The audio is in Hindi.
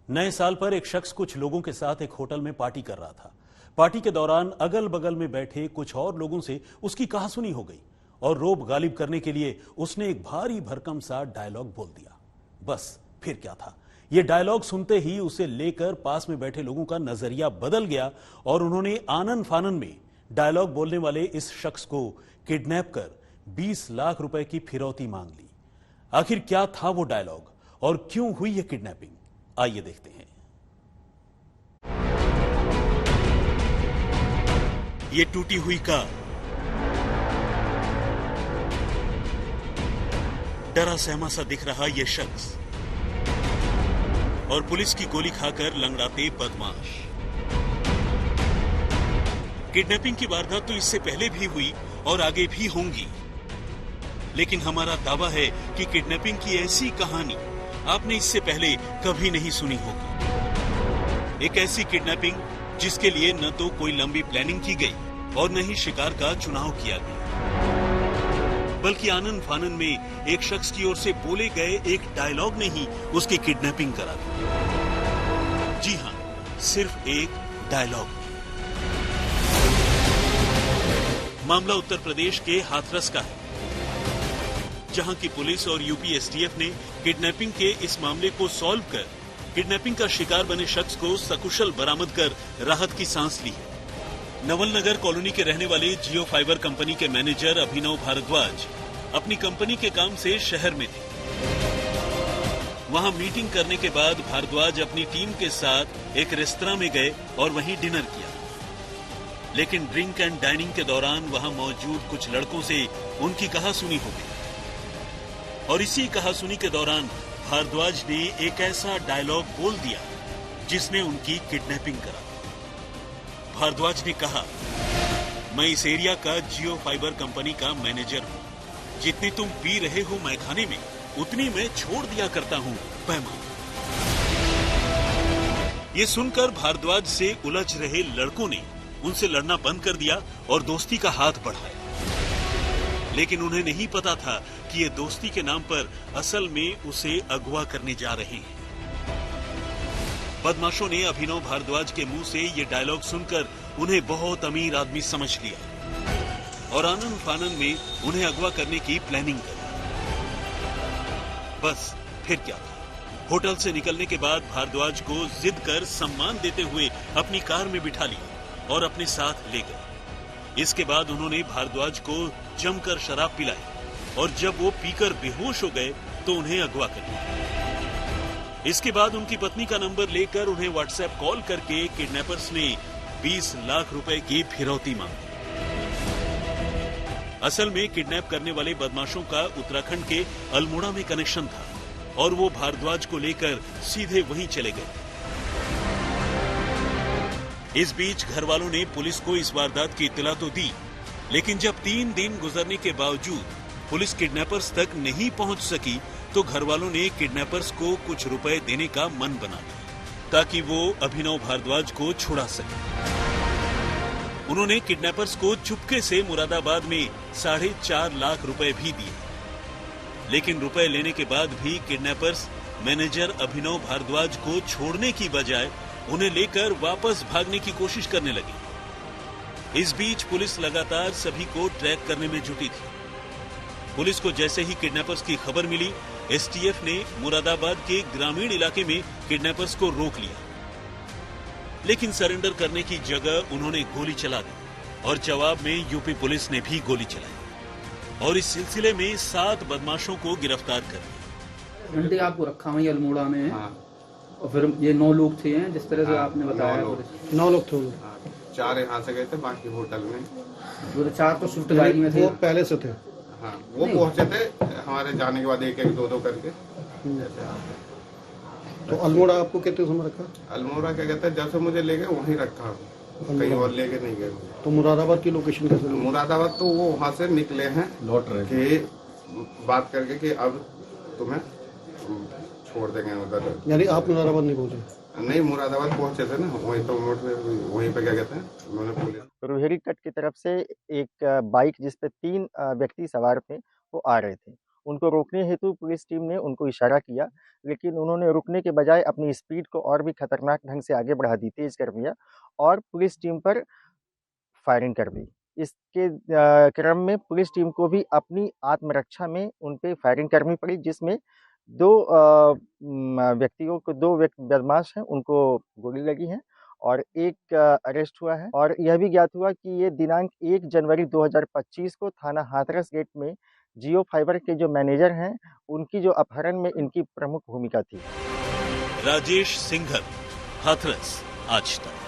नए साल पर एक शख्स कुछ लोगों के साथ एक होटल में पार्टी कर रहा था। पार्टी के दौरान अगल बगल में बैठे कुछ और लोगों से उसकी कहासुनी हो गई और रोब गालिब करने के लिए उसने एक भारी भरकम सा डायलॉग बोल दिया। बस फिर क्या था, यह डायलॉग सुनते ही उसे लेकर पास में बैठे लोगों का नजरिया बदल गया और उन्होंने आनन फानन में डायलॉग बोलने वाले इस शख्स को किडनैप कर 20 लाख रुपए की फिरौती मांग ली। आखिर क्या था वो डायलॉग और क्यों हुई यह किडनैपिंग, आइए देखते हैं। ये टूटी हुई कार, डरा सहमा सा दिख रहा यह शख्स और पुलिस की गोली खाकर लंगड़ाते बदमाश। किडनैपिंग की वारदात तो इससे पहले भी हुई और आगे भी होंगी, लेकिन हमारा दावा है कि किडनैपिंग की ऐसी कहानी आपने इससे पहले कभी नहीं सुनी होगी। एक ऐसी किडनैपिंग जिसके लिए न तो कोई लंबी प्लानिंग की गई और न ही शिकार का चुनाव किया गया, बल्कि आनन फानन में एक शख्स की ओर से बोले गए एक डायलॉग ने ही उसकी किडनैपिंग करा दी। जी हां, सिर्फ एक डायलॉग। मामला उत्तर प्रदेश के हाथरस का है, जहां की पुलिस और यूपी एसटीएफ ने किडनैपिंग के इस मामले को सॉल्व कर किडनैपिंग का शिकार बने शख्स को सकुशल बरामद कर राहत की सांस ली है। नवलनगर कॉलोनी के रहने वाले जियो फाइबर कंपनी के मैनेजर अभिनव भारद्वाज अपनी कंपनी के काम से शहर में थे। वहां मीटिंग करने के बाद भारद्वाज अपनी टीम के साथ एक रेस्तरां में गए और वहीं डिनर किया, लेकिन ड्रिंक एंड डाइनिंग के दौरान वहां मौजूद कुछ लड़कों से उनकी कहासुनी हो गई और इसी कहासुनी के दौरान भारद्वाज ने एक ऐसा डायलॉग बोल दिया जिसने उनकी किडनैपिंग करा। भारद्वाज ने कहा, मैं इस एरिया का जियो फाइबर कंपनी का मैनेजर हूं, जितनी तुम पी रहे हो मैखाने में उतनी मैं छोड़ दिया करता हूं पैमाने। ये सुनकर भारद्वाज से उलझ रहे लड़कों ने उनसे लड़ना बंद कर दिया और दोस्ती का हाथ बढ़ाया, लेकिन उन्हें नहीं पता था कि ये दोस्ती के नाम पर असल में उसे अगवा करने जा रहे हैं। बदमाशों ने अभिनव भारद्वाज के मुंह से ये डायलॉग सुनकर उन्हें बहुत अमीर आदमी समझ लिया और आनन फानन में उन्हें अगवा करने की प्लानिंग करी। बस फिर क्या था, होटल से निकलने के बाद भारद्वाज को जिद कर सम्मान देते हुए अपनी कार में बिठा लिया और अपने साथ ले गए। इसके बाद उन्होंने भारद्वाज को जमकर शराब पिलाई और जब वो पीकर बेहोश हो गए तो उन्हें अगवा कर लिया। इसके बाद उनकी पत्नी का नंबर लेकर उन्हें व्हाट्सएप कॉल करके किडनैपर्स ने 20 लाख रुपए की फिरौती मांगी। असल में किडनैप करने वाले बदमाशों का उत्तराखंड के अल्मोड़ा में कनेक्शन था और वो भारद्वाज को लेकर सीधे वहीं चले गए। इस बीच घर वालों ने पुलिस को इस वारदात की इत्तला तो दी, लेकिन जब 3 दिन गुजरने के बावजूद पुलिस किडनैपर्स तक नहीं पहुंच सकी तो घर वालों ने किडनैपर्स को कुछ रुपए देने का मन बना लिया ताकि वो अभिनव भारद्वाज को छुड़ा सके। उन्होंने किडनैपर्स को चुपके से मुरादाबाद में 4.5 लाख रुपए भी दिए, लेकिन रुपए लेने के बाद भी किडनैपर्स मैनेजर अभिनव भारद्वाज को छोड़ने की बजाय उन्हें लेकर वापस भागने की कोशिश करने लगी। इस बीच पुलिस लगातार सभी को ट्रैक करने में जुटी थी। पुलिस को जैसे ही किडनैपर्स की खबर मिली, एसटीएफ ने मुरादाबाद के ग्रामीण इलाके में किडनैपर्स को रोक लिया, लेकिन सरेंडर करने की जगह उन्होंने गोली चला दी और जवाब में यूपी पुलिस ने भी गोली चलाई और इस सिलसिले में 7 बदमाशों को गिरफ्तार कर लिया। घंटे आपको रखा वहीं अल्मोड़ा में। हाँ। और फिर ये 9 लोग थे जिस तरह से आपने बताया। 9 लोग थे। 4 यहाँ से गए थे, बाकी होटल में। वो 4 तो स्विफ्ट गाड़ी में थे। वो पहले से थे। हाँ, वो पहुंचे थे हमारे जाने के बाद 1-1, 2-2 करके। तो अल्मोड़ा आपको कितने समय रखा? अल्मोड़ा क्या कहते हैं, जैसे मुझे ले गए वहीं रखा, कहीं और लेके नहीं गए। तो मुरादाबाद की लोकेशन कैसे? मुरादाबाद तो वो वहाँ से निकले हैं लौट रहे कि बात करके कि अब तुम्हें छोड़ देंगे उधर। यानी आप मुरादाबाद नहीं पहुंचे? नहीं, मुरादाबाद पहुंचे थे ना, वहीं तो वहीं पे क्या कहते हैं उन्होंने पुलिस। रोहिणी कट की तरफ से एक बाइक जिसपे 3 व्यक्ति सवार थे वो आ रहे थे। उनको रोकने हेतु पुलिस टीम ने उनको इशारा किया, लेकिन उन्होंने रुकने के बजाय अपनी स्पीड को और भी खतरनाक ढंग से आगे बढ़ा दी, तेज कर दिया और पुलिस टीम पर फायरिंग कर दी। इसके क्रम में पुलिस टीम को भी अपनी आत्मरक्षा में उन पे फायरिंग करनी पड़ी, जिसमें दो बदमाश हैं, उनको गोली लगी है और एक अरेस्ट हुआ है। और यह भी ज्ञात हुआ कि ये दिनांक 1 जनवरी 2025 को थाना हाथरस गेट में जियो फाइबर के जो मैनेजर हैं, उनकी जो अपहरण में इनकी प्रमुख भूमिका थी। राजेश सिंघल, हाथरस, आज तक।